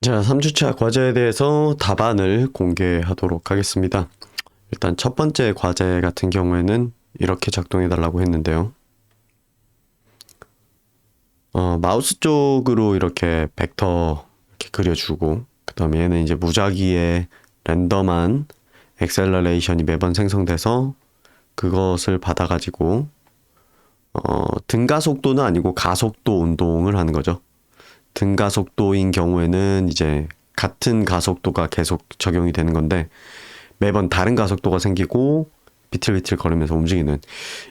자, 3주차 과제에 대해서 답안을 공개하도록 하겠습니다. 일단 첫 번째 과제 같은 경우에는 이렇게 작동해 달라고 했는데요. 마우스 쪽으로 이렇게 벡터 이렇게 그려주고, 그 다음에 얘는 이제 무작위의 랜덤한 엑셀러레이션이 매번 생성돼서 그것을 받아가지고, 등가 속도는 아니고 가속도 운동을 하는 거죠. 등가속도인 경우에는 이제 같은 가속도가 계속 적용이 되는 건데 매번 다른 가속도가 생기고 비틀비틀 거리면서 움직이는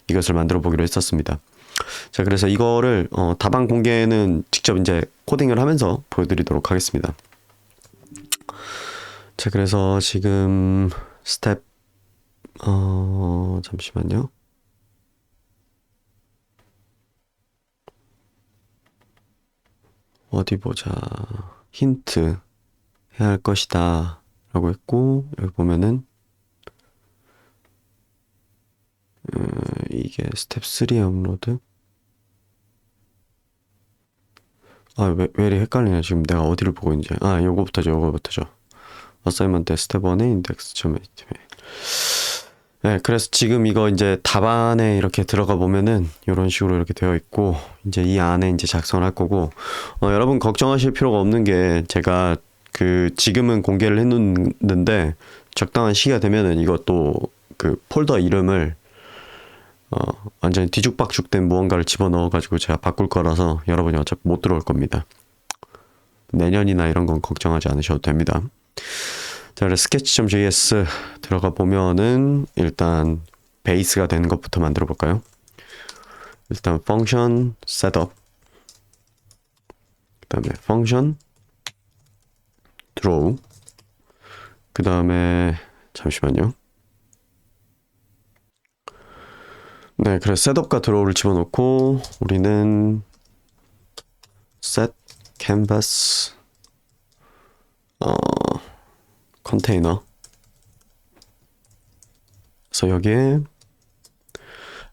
이것을 만들어 보기로 했었습니다. 자, 그래서 이거를 답안 공개는 직접 이제 코딩을 하면서 보여드리도록 하겠습니다. 자, 그래서 지금 스텝 잠시만요. 어디 보자. 힌트 해야 할 것이다 라고 했고, 여기 보면은 이게 스텝 3 업로드. 왜 이렇게 헷갈리냐. 지금 내가 어디를 보고 있는지. 요거부터죠. 어사이먼트 스텝 1의 index.html. 네, 그래서 지금 이거 이제 답안에 이렇게 들어가 보면은 이런 식으로 이렇게 되어 있고, 이제 이 안에 이제 작성을 할 거고, 여러분 걱정하실 필요가 없는 게 제가 지금은 공개를 해놓는데 적당한 시기가 되면은 이것도 그 폴더 이름을 완전히 뒤죽박죽된 무언가를 집어넣어가지고 제가 바꿀 거라서 여러분이 어차피 못 들어올 겁니다. 내년이나 이런 건 걱정하지 않으셔도 됩니다. 자, 그래서 sketch.js 들어가 보면은 일단 베이스가 되는 것부터 만들어 볼까요? 일단 function setup, 그 다음에 function draw, 그 다음에 잠시만요. 네, 그래서 셋업과 드로우를 집어넣고 우리는 set canvas 컨테이너. 그래서 여기에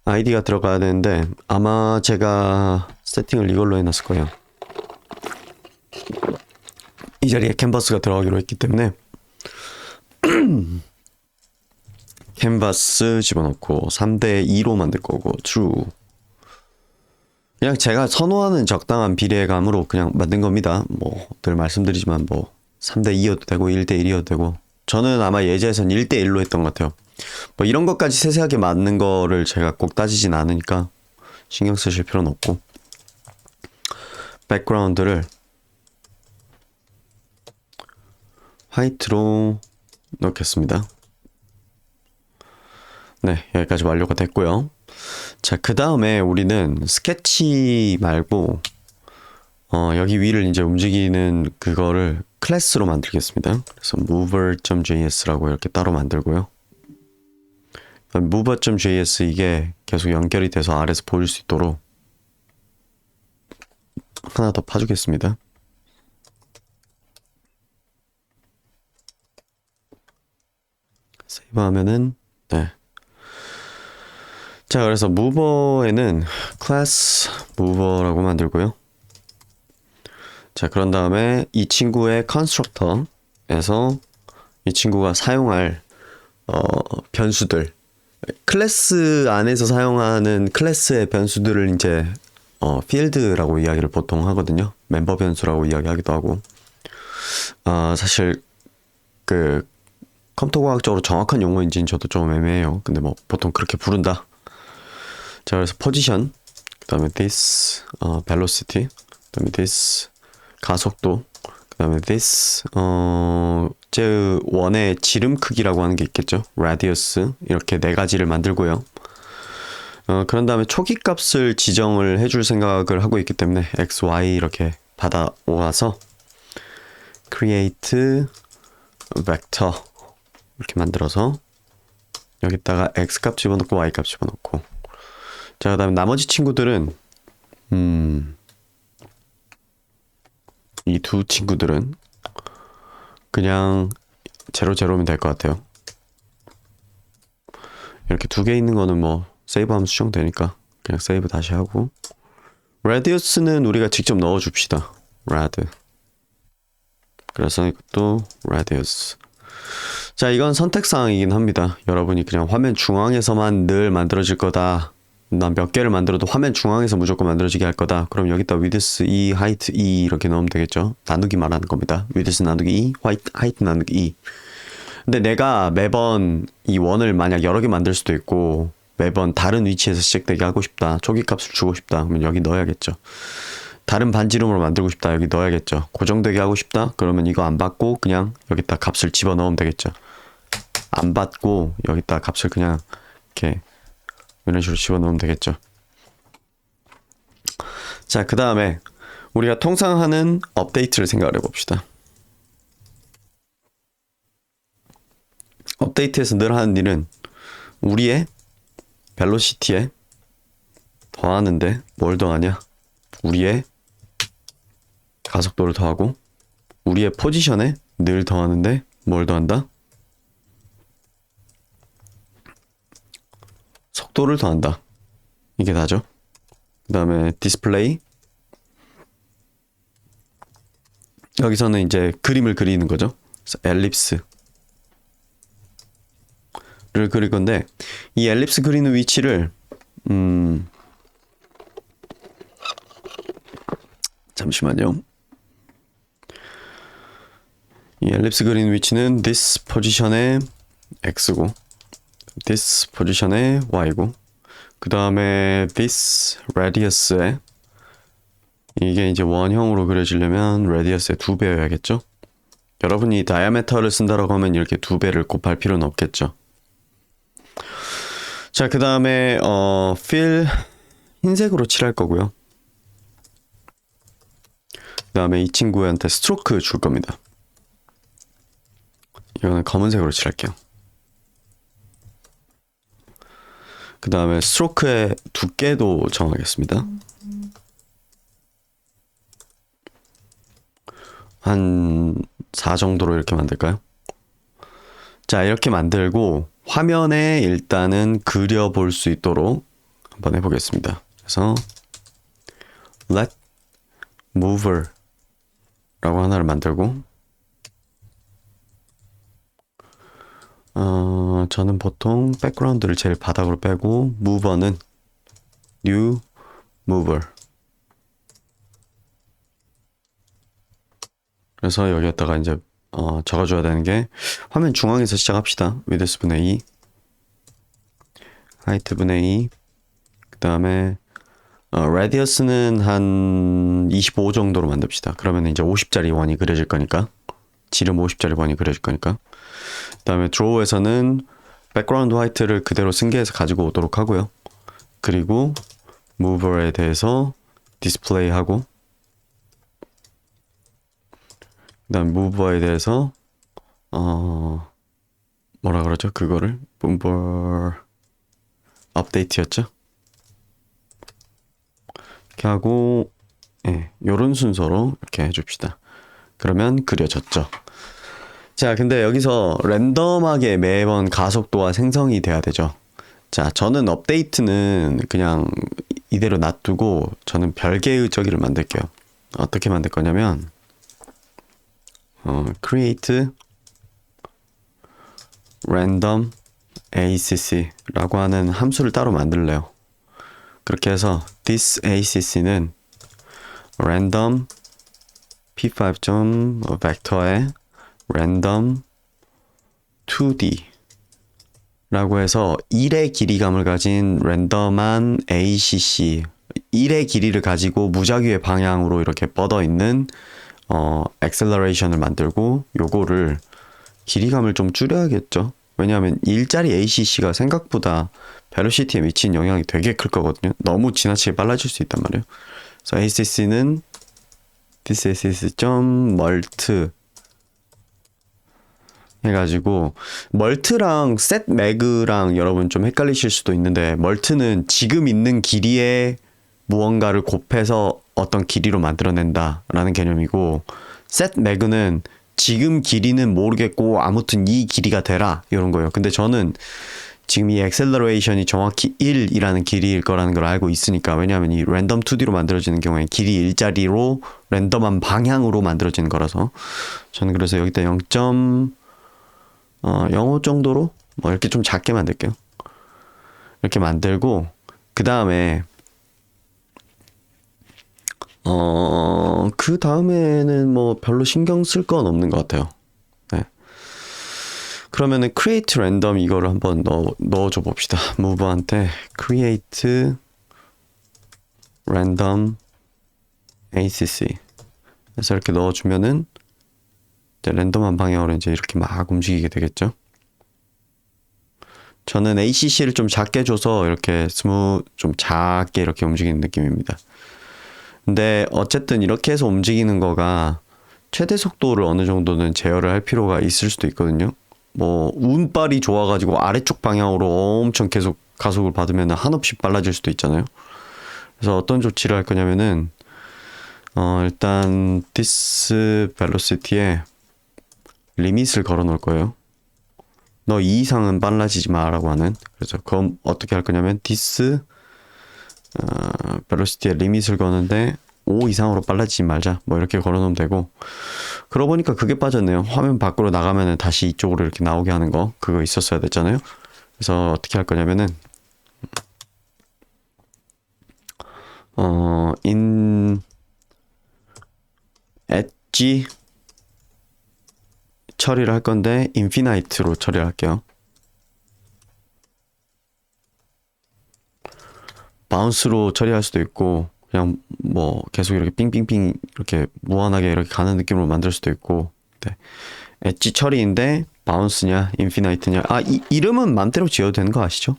아이디가 들어가야 되는데 아마 제가 세팅을 이걸로 해놨을 거예요. 이 자리에 캔버스가 들어가기로 했기 때문에 캔버스 집어넣고 3대2로 만들 거고 true. 그냥 제가 선호하는 적당한 비례감으로 그냥 만든 겁니다. 뭐 늘 말씀드리지만 뭐 3대2여도 되고 1대1이어도 되고, 저는 아마 예제에선 1대1로 했던 것 같아요. 뭐 이런 것까지 세세하게 맞는 거를 제가 꼭 따지진 않으니까 신경 쓰실 필요는 없고, 백그라운드를 화이트로 넣겠습니다. 네, 여기까지 완료가 됐고요. 자, 그 다음에 우리는 스케치 말고 여기 위를 이제 움직이는 그거를 클래스로 만들겠습니다. 그래서 mover.js라고 이렇게 따로 만들고요. mover.js 이게 계속 연결이 돼서 아래에서 보일 수 있도록 하나 더 파주겠습니다. 세이브 하면은 네. 자, 그래서 mover에는 class mover라고 만들고요. 자, 그런 다음에 이 친구의 constructor에서 이 친구가 사용할 변수들, 클래스 안에서 사용하는 클래스의 변수들을 이제 필드라고 이야기를 보통 하거든요. 멤버 변수라고 이야기하기도 하고. 사실 그 컴퓨터 과학적으로 정확한 용어인지는 저도 좀 애매해요. 근데 뭐 보통 그렇게 부른다. 자, 그래서 포지션, 그 다음에 this, velocity, 그 다음에 this, 가속도, 그 다음에 this, 제 원의 지름 크기라고 하는 게 있겠죠. radius, 이렇게 네 가지를 만들고요. 그런 다음에 초기 값을 지정을 해줄 생각을 하고 있기 때문에 x, y 이렇게 받아와서 create vector 이렇게 만들어서 여기다가 x 값 집어넣고 y 값 집어넣고, 자, 그 다음에 나머지 친구들은 이 두 친구들은 그냥 제로면 될 것 같아요. 이렇게 두 개 있는 거는 뭐 세이브하면 수정되니까 그냥 세이브 다시 하고, radius는 우리가 직접 넣어줍시다. rad 그래서 이것도 radius. 자, 이건 선택사항이긴 합니다. 여러분이 그냥 화면 중앙에서만 늘 만들어질 거다. 난 몇 개를 만들어도 화면 중앙에서 무조건 만들어지게 할 거다. 그럼 여기다 width E, height E 이렇게 넣으면 되겠죠. 나누기 말하는 겁니다. width 나누기 E, height 나누기 E. 근데 내가 매번 이 원을 만약 여러 개 만들 수도 있고 매번 다른 위치에서 시작되게 하고 싶다. 초기값을 주고 싶다. 그러면 여기 넣어야겠죠. 다른 반지름으로 만들고 싶다. 여기 넣어야겠죠. 고정되게 하고 싶다. 그러면 이거 안 받고 그냥 여기다 값을 집어넣으면 되겠죠. 안 받고 여기다 값을 그냥 이렇게 이런 식으로 집어넣으면 되겠죠. 자, 그 다음에 우리가 통상 하는 업데이트를 생각을 해봅시다. 업데이트에서 늘 하는 일은 우리의 벨로시티에 더하는데 뭘 더하냐? 우리의 가속도를 더하고 우리의 포지션에 늘 더하는데 뭘 더한다? 속도를 더한다. 이게 다죠. 그 다음에 디스플레이. 여기서는 이제 그림을 그리는 거죠. 그래서 엘립스를 그릴 건데 이 엘립스 그리는 위치를 잠시만요. 이 엘립스 그리는 위치는 this 포지션의 x고 this 포지션의 y고 그 다음에 this radius에 이게 이제 원형으로 그려지려면 radius의 2배여야겠죠. 여러분이 diameter를 쓴다라고 하면 이렇게 2배를 곱할 필요는 없겠죠. 자, 그 다음에 fill 흰색으로 칠할 거고요. 그 다음에 이 친구한테 스트로크 줄 겁니다. 이거는 검은색으로 칠할게요. 그 다음에 스트로크의 두께도 정하겠습니다. 한 4 정도로 이렇게 만들까요? 자, 이렇게 만들고 화면에 일단은 그려볼 수 있도록 한번 해보겠습니다. 그래서 let mover 라고 하나를 만들고 저는 보통 백그라운드를 제일 바닥으로 빼고 mover는 new mover. 그래서 여기에다가 이제 적어줘야 되는 게 화면 중앙에서 시작합시다. width 분의 2 height 분의 2 그 다음에 radius는 한 25 정도로 만듭시다. 그러면 이제 50짜리 원이 그려질 거니까 지름 50짜리 원이 그려질 거니까 그 다음에 draw에서는 background white를 그대로 승계해서 가지고 오도록 하고요. 그리고 mover에 대해서 display 하고 그 다음 mover에 대해서 뭐라 그러죠? 그거를 mover update였죠? 이렇게 하고 예, 요런 순서로 이렇게 해줍시다. 그러면 그려졌죠. 자, 근데 여기서 랜덤하게 매번 가속도가 생성이 돼야 되죠. 자, 저는 업데이트는 그냥 이대로 놔두고 저는 별개의 저기를 만들게요. 어떻게 만들 거냐면 create random acc라고 하는 함수를 따로 만들래요. 그렇게 해서 this acc는 random p5 vector의 random 2D 라고 해서 1의 길이감을 가진 랜덤한 ACC 1의 길이를 가지고 무작위의 방향으로 이렇게 뻗어 있는 acceleration을 만들고 요거를 길이감을 좀 줄여야겠죠. 왜냐하면 일자리 ACC가 생각보다 벨로시티에 미치는 영향이 되게 클 거거든요. 너무 지나치게 빨라질 수 있단 말이에요. 그래서 ACC는 thisACC.mult 해가지고 멀트랑 set mag랑 여러분 좀 헷갈리실 수도 있는데 멀트는 지금 있는 길이에 무언가를 곱해서 어떤 길이로 만들어낸다 라는 개념이고 set mag는 지금 길이는 모르겠고 아무튼 이 길이가 되라 이런 거예요. 근데 저는 지금 이 액셀러레이션이 정확히 1이라는 길이일 거라는 걸 알고 있으니까. 왜냐하면 이 랜덤 2D로 만들어지는 경우에 길이 일자리로 랜덤한 방향으로 만들어지는 거라서 저는 그래서 여기다 0.05 정도로 뭐 이렇게 좀 작게 만들게요. 이렇게 만들고 그 다음에 그 다음에는 뭐 별로 신경 쓸 건 없는 것 같아요. 네. 그러면은 create random 이거를 한번 넣어줘 봅시다. move한테 create random acc 그래서 이렇게 넣어주면은 이제 랜덤한 방향으로 이제 이렇게 막 움직이게 되겠죠. 저는 ACC를 좀 작게 줘서 이렇게 좀 작게 이렇게 움직이는 느낌입니다. 근데 어쨌든 이렇게 해서 움직이는 거가 최대 속도를 어느 정도는 제어를 할 필요가 있을 수도 있거든요. 뭐 운빨이 좋아가지고 아래쪽 방향으로 엄청 계속 가속을 받으면 한없이 빨라질 수도 있잖아요. 그래서 어떤 조치를 할 거냐면은 일단 this velocity에 리밋을 걸어 놓을 거예요. 너 이 이상은 빨라지지 마라고 하는. 그래서 그럼 어떻게 할 거냐면 this velocity에 리밋을 거는데 5 이상으로 빨라지지 말자 뭐 이렇게 걸어놓으면 되고. 그러고 보니까 그게 빠졌네요. 화면 밖으로 나가면은 다시 이쪽으로 이렇게 나오게 하는 거 그거 있었어야 됐잖아요. 그래서 어떻게 할 거냐면은 in 엣지 처리를 할 건데 infinite로 처리를 할게요. 바운스로 처리할 수도 있고 그냥 뭐 계속 이렇게 삥삥삥 이렇게 무한하게 이렇게 가는 느낌으로 만들 수도 있고. 네. 엣지 처리인데 바운스냐 인피나이트냐 이름은 맘대로 지어도 되는 거 아시죠?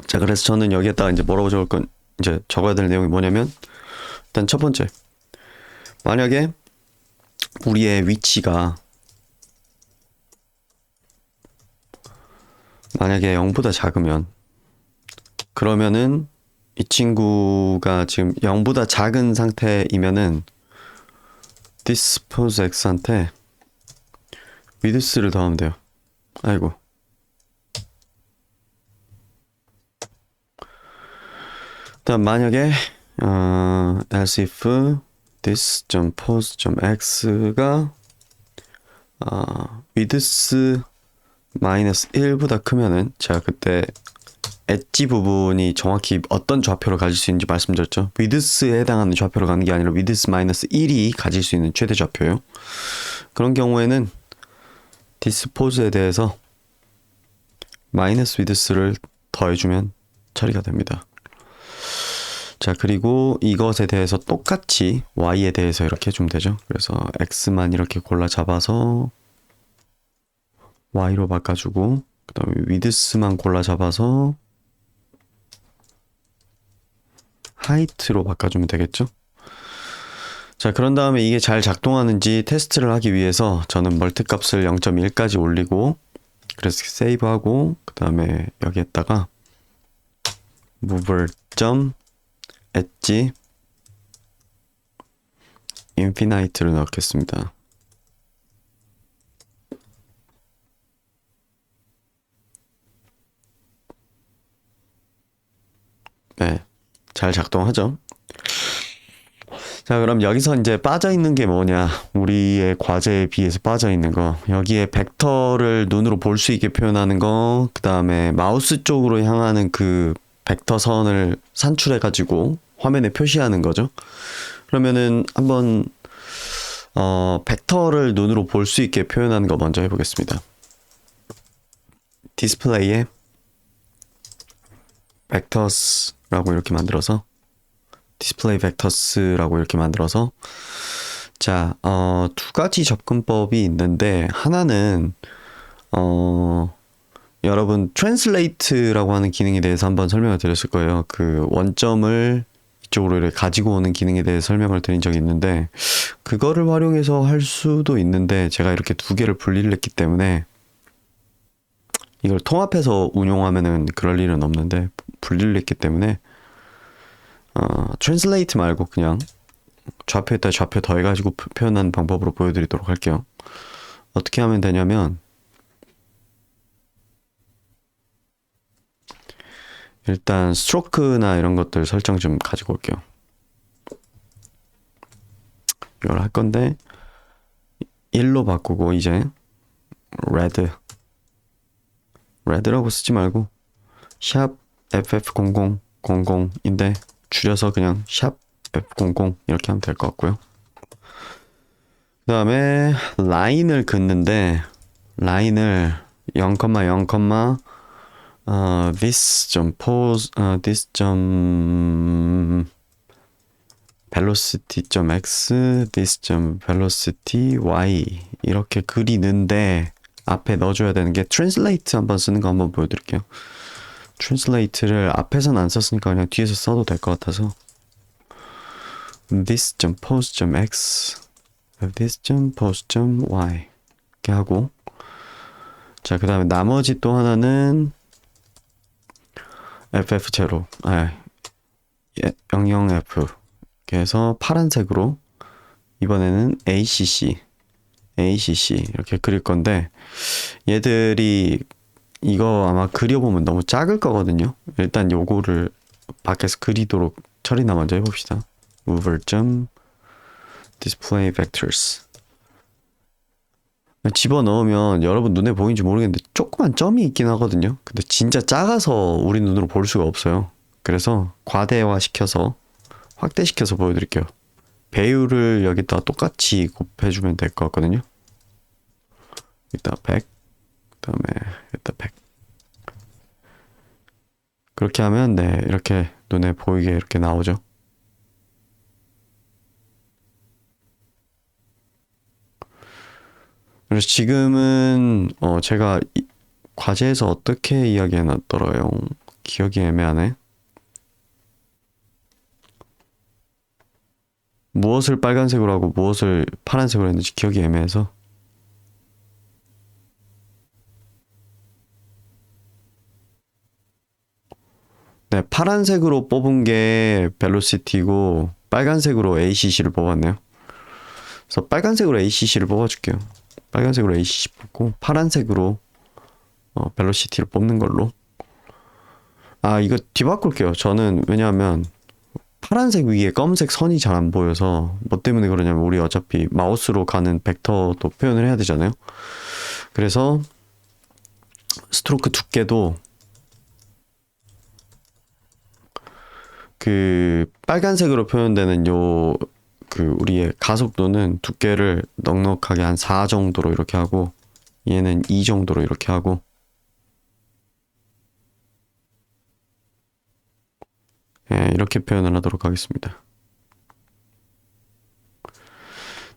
자, 그래서 저는 여기에다가 이제 뭐라고 적을 건 이제 적어야 될 내용이 뭐냐면 일단 첫 번째, 만약에 우리의 위치가 만약에 0보다 작으면 그러면은 이 친구가 지금 0보다 작은 상태이면은 dispose x한테 width를 더하면 돼요. 아이고. 일단 만약에 else if this.pose.x가 width 마이너스 1보다 크면은 제가 그때 엣지 부분이 정확히 어떤 좌표를 가질 수 있는지 말씀드렸죠. width에 해당하는 좌표로 가는 게 아니라 width 마이너스 1이 가질 수 있는 최대 좌표예요. 그런 경우에는 dispose에 대해서 마이너스 width를 더해주면 처리가 됩니다. 자, 그리고 이것에 대해서 똑같이 y에 대해서 이렇게 해주면 되죠. 그래서 x만 이렇게 골라 잡아서 y로 바꿔주고 그 다음에 width만 골라 잡아서 height로 바꿔주면 되겠죠. 자, 그런 다음에 이게 잘 작동하는지 테스트를 하기 위해서 저는 멀티 값을 0.1까지 올리고 그래서 세이브하고 그 다음에 여기에다가 mover 엣지 인피나이트를 넣겠습니다. 네, 잘 작동하죠. 자, 그럼 여기서 이제 빠져있는 게 뭐냐, 우리의 과제에 비해서 빠져있는 거, 여기에 벡터를 눈으로 볼 수 있게 표현하는 거, 그 다음에 마우스 쪽으로 향하는 그 벡터 선을 산출해가지고 화면에 표시하는 거죠. 그러면은 한번 벡터를 눈으로 볼 수 있게 표현하는 거 먼저 해보겠습니다. 디스플레이에 벡터스라고 이렇게 만들어서 디스플레이 벡터스라고 이렇게 만들어서 자, 두 가지 접근법이 있는데 하나는 여러분 트랜슬레이트라고 하는 기능에 대해서 한번 설명을 드렸을 거예요. 그 원점을 이쪽으로 이렇게 가지고 오는 기능에 대해 설명을 드린 적이 있는데 그거를 활용해서 할 수도 있는데 제가 이렇게 두 개를 분리를 했기 때문에 이걸 통합해서 운용하면은 그럴 일은 없는데 분리를 했기 때문에 트랜슬레이트 말고 그냥 좌표에다 좌표 더해가지고 표현하는 방법으로 보여드리도록 할게요. 어떻게 하면 되냐면 일단 스트로크나 이런 것들 설정 좀 가지고 올게요. 이걸 할 건데 1로 바꾸고 이제 레드라고 쓰지 말고 샵 ff0000인데 줄여서 그냥 샵 f00 이렇게 하면 될 것 같고요. 그 다음에 라인을 긋는데 라인을 0,0, this.pose, this. velocity.x, this.velocity y 이렇게 그리는데 앞에 넣어줘야 되는 게 translate 한번 쓰는 거 한번 보여드릴게요. translate를 앞에서는 안 썼으니까 그냥 뒤에서 써도 될 것 같아서 this.pose.x, this.pose.y 이렇게 하고 자 그 다음에 나머지 또 하나는 ff0 00f 이렇게 해서 파란색으로 이번에는 ACC 이렇게 그릴 건데 얘들이 이거 아마 그려보면 너무 작을 거거든요. 일단 요거를 밖에서 그리도록 처리나 먼저 해봅시다. mover. display vectors 집어넣으면 여러분 눈에 보이는지 모르겠는데 조그만 점이 있긴 하거든요. 근데 진짜 작아서 우리 눈으로 볼 수가 없어요. 그래서 과대화시켜서 확대시켜서 보여드릴게요. 배율을 여기다 똑같이 곱해주면 될 것 같거든요. 일단 100, 그 다음에 일단 100. 그렇게 하면 네 이렇게 눈에 보이게 이렇게 나오죠. 그래서 지금은 제가 과제에서 어떻게 이야기해놨더라요. 기억이 애매하네. 무엇을 빨간색으로 하고 무엇을 파란색으로 했는지 기억이 애매해서 네 파란색으로 뽑은 게 벨로시티고 빨간색으로 ACC를 뽑았네요. 그래서 빨간색으로 ACC를 뽑아줄게요. 빨간색으로 ACC 뽑고 파란색으로 벨로시티를 뽑는 걸로. 아 이거 뒤바꿀게요. 저는 왜냐하면 파란색 위에 검은색 선이 잘 안 보여서 뭐 때문에 그러냐면 우리 어차피 마우스로 가는 벡터도 표현을 해야 되잖아요. 그래서 스트로크 두께도 그 빨간색으로 표현되는 요 그 우리의 가속도는 두께를 넉넉하게 한 4 정도로 이렇게 하고 얘는 2 정도로 이렇게 하고 예, 이렇게 표현을 하도록 하겠습니다.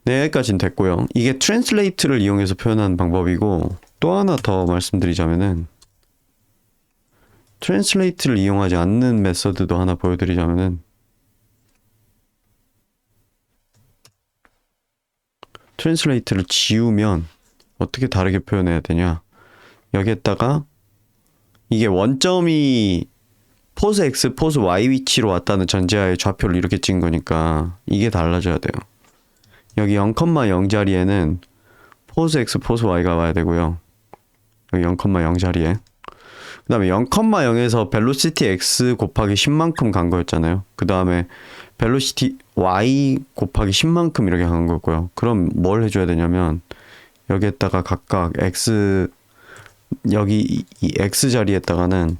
네, 여기까지는 됐고요. 이게 트랜슬레이트를 이용해서 표현하는 방법이고 또 하나 더 말씀드리자면은 트랜슬레이트를 이용하지 않는 메서드도 하나 보여드리자면은 트랜슬레이트를 지우면 어떻게 다르게 표현해야 되냐 여기에다가 이게 원점이 포즈 X, 포즈 Y 위치로 왔다는 전제하에 좌표를 이렇게 찍은 거니까 이게 달라져야 돼요. 여기 0,0 자리에는 포즈 X, 포즈 Y가 와야 되고요. 여기 0,0 자리에 그 다음에 0,0에서 벨로시티 X 곱하기 10만큼 간 거였잖아요. 그 다음에 벨로시티 Y 곱하기 10만큼 이렇게 간 거고요. 그럼 뭘 해줘야 되냐면 여기에다가 각각 X 여기 이 X 자리에다가는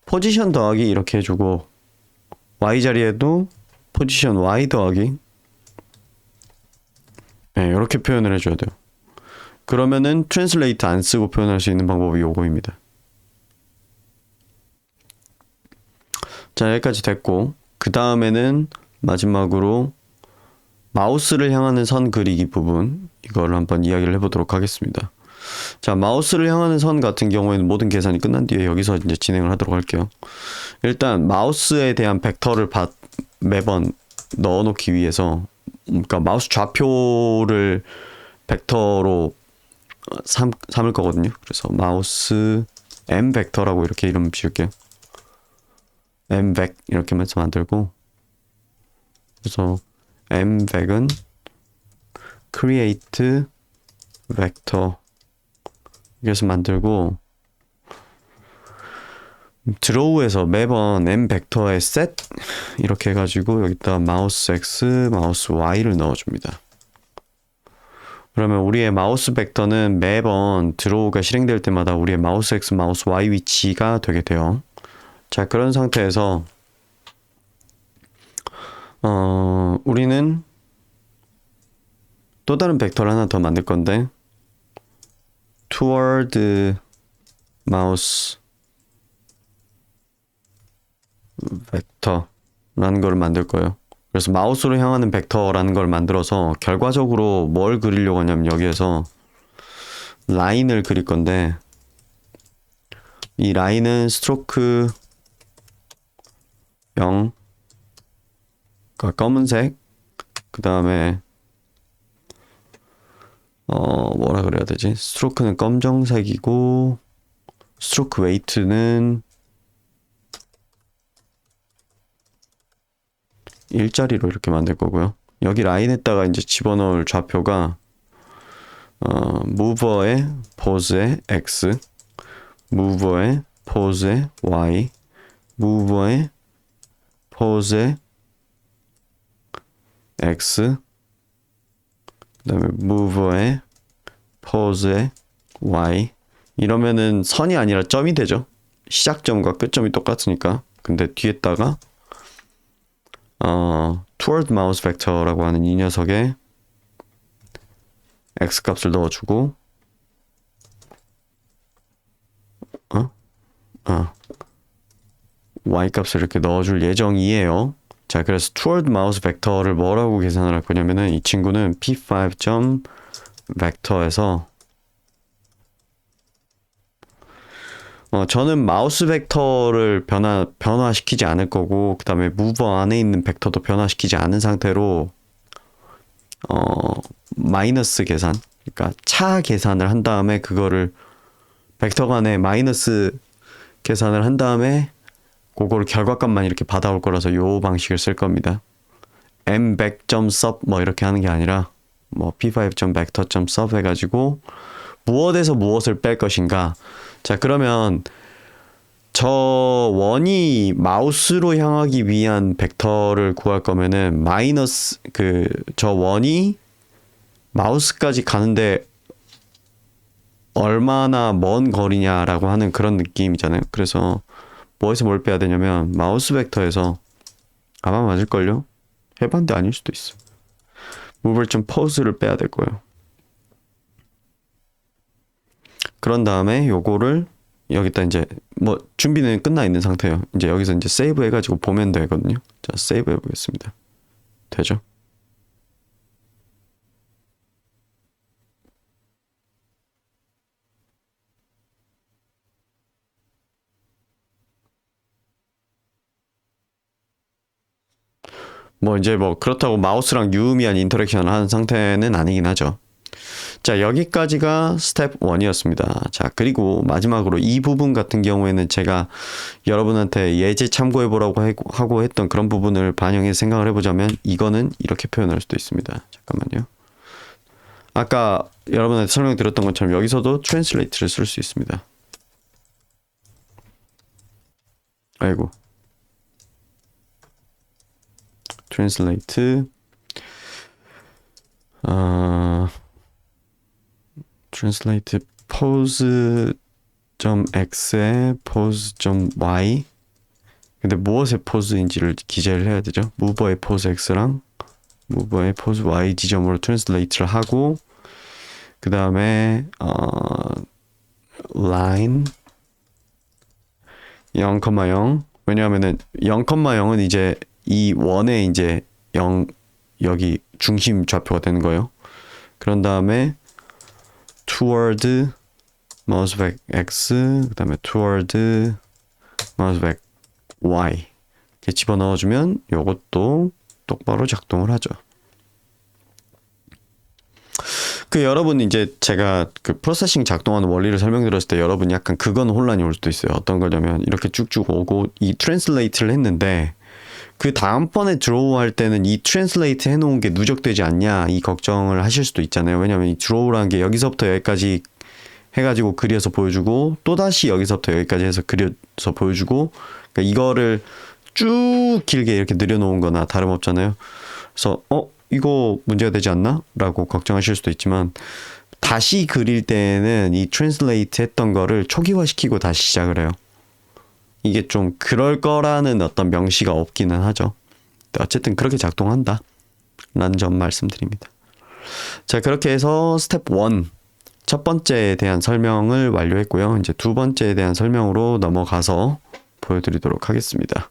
포지션 더하기 이렇게 해주고 Y 자리에도 포지션 Y 더하기 네, 이렇게 표현을 해줘야 돼요. 그러면은 트랜슬레이트 안 쓰고 표현할 수 있는 방법이 요거입니다. 자 여기까지 됐고 그 다음에는 마지막으로 마우스를 향하는 선 그리기 부분 이걸 한번 이야기를 해보도록 하겠습니다. 자 마우스를 향하는 선 같은 경우에는 모든 계산이 끝난 뒤에 여기서 이제 진행을 하도록 할게요. 일단 마우스에 대한 벡터를 매번 넣어놓기 위해서 그러니까 마우스 좌표를 벡터로 삼을 거거든요. 그래서 마우스 M 벡터라고 이렇게 이름 지을게요. M 벡 이렇게 해서 만들고 그래서 M 벡은 create vector 이렇게 해서 만들고 드로우에서 매번 m 벡터의 set 이렇게 해가지고 여기다 마우스 x, 마우스 y를 넣어줍니다. 그러면 우리의 마우스 벡터는 매번 드로우가 실행될 때마다 우리의 마우스 x, 마우스 y 위치가 되게 돼요. 자, 그런 상태에서 우리는 또 다른 벡터를 하나 더 만들 건데 toward mouse 벡터라는 걸 만들 거예요. 그래서 마우스로 향하는 벡터라는 걸 만들어서 결과적으로 뭘 그리려고 하냐면 여기에서 라인을 그릴 건데 이 라인은 스트로크 0, 그러니까 검은색, 그 다음에 뭐라 그래야 되지? 스트로크는 검정색이고 스트로크 웨이트는 일자리로 이렇게 만들 거고요. 여기 라인에다가 이제 집어넣을 좌표가 무버의 포즈의 x, 무버의 포즈의 y, 무버의 포즈의 x, 그다음에 무버의 포즈의 y. 이러면은 선이 아니라 점이 되죠. 시작점과 끝점이 똑같으니까. 근데 뒤에다가 toward mouse vector라고 하는 이 녀석에 x 값을 넣어주고 y 값을 이렇게 넣어줄 예정이에요. 자, 그래서 toward mouse vector를 뭐라고 계산을 할 거냐면은 이 친구는 p5점 벡터에서 저는 마우스 벡터를 변화시키지 않을 거고 그 다음에 무버 안에 있는 벡터도 변화시키지 않은 상태로 마이너스 계산, 그러니까 차 계산을 한 다음에 그거를 벡터 간에 마이너스 계산을 한 다음에 그거를 결과값만 이렇게 받아올 거라서 요 방식을 쓸 겁니다. m100.sub 뭐 이렇게 하는 게 아니라 뭐 p5.vector.sub 해가지고 무엇에서 무엇을 뺄 것인가. 자, 그러면 저 원이 마우스로 향하기 위한 벡터를 구할 거면은 마이너스 저 원이 마우스까지 가는데 얼마나 먼 거리냐라고 하는 그런 느낌이잖아요. 그래서 뭐에서 뭘 빼야 되냐면 마우스 벡터에서 아마 맞을걸요? 해봤는데 아닐 수도 있어. mover 좀 pose를 빼야 될 거예요. 그런 다음에 요거를 여기다 이제 뭐 준비는 끝나 있는 상태예요. 이제 여기서 이제 세이브 해가지고 보면 되거든요. 자, 세이브 해보겠습니다. 되죠? 뭐 이제 뭐 그렇다고 마우스랑 유의미한 인터랙션을 하는 상태는 아니긴 하죠. 자, 여기까지가 스텝 1이었습니다. 자, 그리고 마지막으로 이 부분 같은 경우에는 제가 여러분한테 예제 참고해보라고 하고 했던 그런 부분을 반영해서 생각을 해보자면 이거는 이렇게 표현할 수도 있습니다. 잠깐만요. 아까 여러분한테 설명드렸던 것처럼 여기서도 트랜슬레이트를 쓸 수 있습니다. 아이고. 트랜슬레이트 translate pose.x에 pose.y. 근데 무엇의 포즈인지를 기재를 해야 되죠. 무버의 포즈 x랑 무버의 포즈 y 지점으로 translate를 하고 그 다음에 line 0,0. 왜냐하면은 0,0은 이제 이 원의 이제 0 여기 중심 좌표가 되는 거예요. 그런 다음에 toward mouse back x, 그 다음에 toward mouse back y 이렇게 집어넣어주면 요것도 똑바로 작동을 하죠. 여러분 이제 제가 프로세싱 작동하는 원리를 설명드렸을 때 여러분 약간 그건 혼란이 올 수도 있어요. 어떤 거냐면 이렇게 쭉쭉 오고 이 트랜슬레이트를 했는데 그 다음번에 드로우 할 때는 이 트랜슬레이트 해놓은 게 누적되지 않냐 이 걱정을 하실 수도 있잖아요. 왜냐면 이 드로우라는 게 여기서부터 여기까지 해가지고 그려서 보여주고 또다시 여기서부터 여기까지 해서 그려서 보여주고 그러니까 이거를 쭉 길게 이렇게 늘여놓은 거나 다름없잖아요. 그래서 이거 문제가 되지 않나? 라고 걱정하실 수도 있지만 다시 그릴 때는 이 트랜슬레이트 했던 거를 초기화시키고 다시 시작을 해요. 이게 좀 그럴 거라는 어떤 명시가 없기는 하죠. 어쨌든 그렇게 작동한다 라는 점 말씀드립니다. 자, 그렇게 해서 스텝 1 첫 번째에 대한 설명을 완료했고요. 이제 두 번째에 대한 설명으로 넘어가서 보여드리도록 하겠습니다.